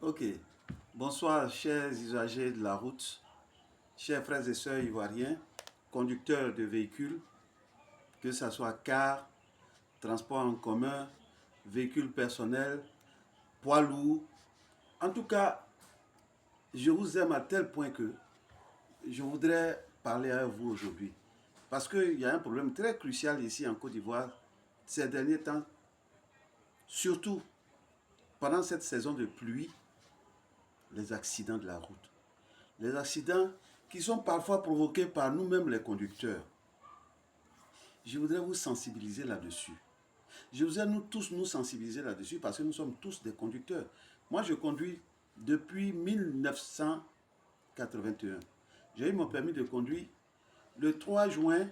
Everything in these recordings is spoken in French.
Ok. Bonsoir, chers usagers de la route, chers frères et sœurs ivoiriens, conducteurs de véhicules, que ce soit car, transport en commun, véhicules personnels, poids lourds. En tout cas, je vous aime à tel point que je voudrais parler à vous aujourd'hui. Parce qu'il y a un problème très crucial ici en Côte d'Ivoire ces derniers temps, surtout pendant cette saison de pluie, les accidents de la route. Les accidents qui sont parfois provoqués par nous-mêmes les conducteurs. Je voudrais vous sensibiliser là-dessus. Je voudrais nous tous nous sensibiliser là-dessus parce que nous sommes tous des conducteurs. Moi, je conduis depuis 1981. J'ai eu mon permis de conduire le 3 juin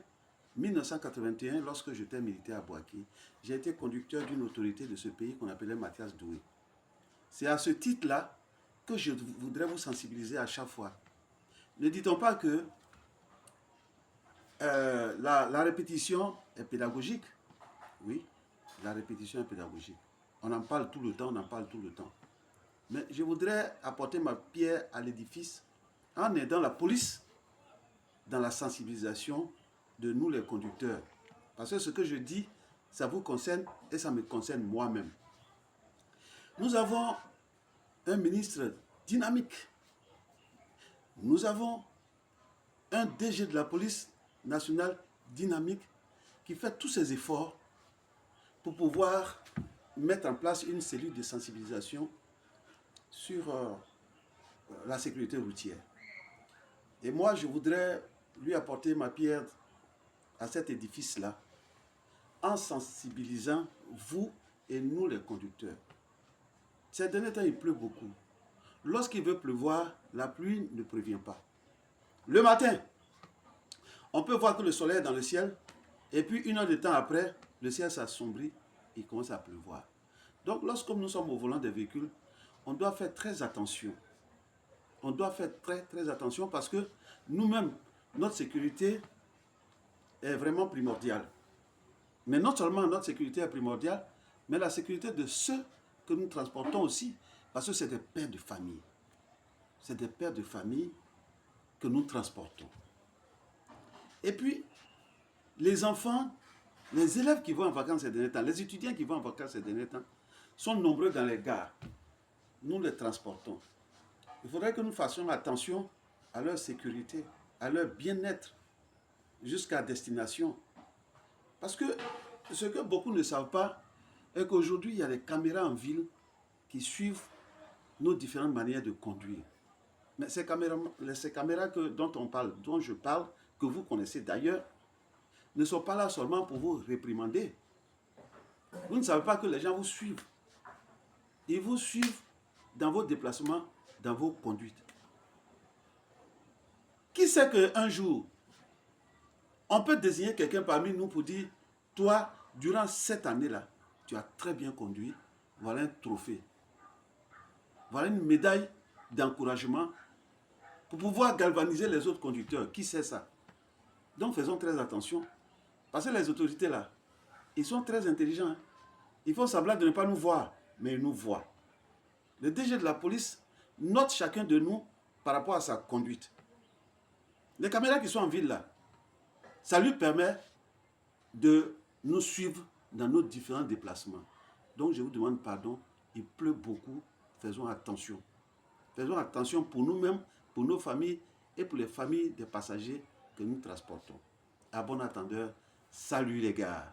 1981 lorsque j'étais militaire à Boaké. J'ai été conducteur d'une autorité de ce pays qu'on appelait Mathias Doué. C'est à ce titre-là que je voudrais vous sensibiliser à chaque fois. Ne dit-on pas que la répétition est pédagogique? Oui, la répétition est pédagogique. On en parle tout le temps, on en parle tout le temps. Mais je voudrais apporter ma pierre à l'édifice en aidant la police dans la sensibilisation de nous les conducteurs. Parce que ce que je dis, ça vous concerne et ça me concerne moi-même. Nous avons un ministre dynamique. Nous avons un DG de la police nationale dynamique qui fait tous ses efforts pour pouvoir mettre en place une cellule de sensibilisation sur la sécurité routière. Et moi, je voudrais lui apporter ma pierre à cet édifice-là en sensibilisant vous et nous les conducteurs. Ces derniers temps, il pleut beaucoup. Lorsqu'il veut pleuvoir, la pluie ne prévient pas. Le matin, on peut voir que le soleil est dans le ciel et puis une heure de temps après, le ciel s'assombrit et il commence à pleuvoir. Donc, lorsque nous sommes au volant des véhicules, on doit faire très attention. On doit faire très attention parce que nous-mêmes, notre sécurité est vraiment primordiale. Mais non seulement notre sécurité est primordiale, mais la sécurité de ceux que nous transportons aussi, parce que c'est des pères de famille. C'est des pères de famille que nous transportons. Et puis, les enfants, les élèves qui vont en vacances ces derniers temps, les étudiants qui vont en vacances ces derniers temps, sont nombreux dans les gares. Nous les transportons. Il faudrait que nous fassions attention à leur sécurité, à leur bien-être jusqu'à destination. Parce que ce que beaucoup ne savent pas est qu'aujourd'hui, il y a des caméras en ville qui suivent nos différentes manières de conduire. Mais ces caméras dont je parle, que vous connaissez d'ailleurs, ne sont pas là seulement pour vous réprimander. Vous ne savez pas que les gens vous suivent. Ils vous suivent dans vos déplacements, dans vos conduites. Qui sait qu'un jour, on peut désigner quelqu'un parmi nous pour dire, toi, durant cette année-là, tu as très bien conduit, voilà un trophée. Voilà une médaille d'encouragement pour pouvoir galvaniser les autres conducteurs. Qui sait ça? Donc faisons très attention. Parce que les autorités là, ils sont très intelligents. Ils font semblant de ne pas nous voir, mais ils nous voient. Le DG de la police note chacun de nous par rapport à sa conduite. Les caméras qui sont en ville là, ça lui permet de nous suivre dans nos différents déplacements. Donc je vous demande pardon, il pleut beaucoup, faisons attention. Faisons attention pour nous-mêmes, pour nos familles et pour les familles des passagers que nous transportons. À bon entendeur, salut les gars.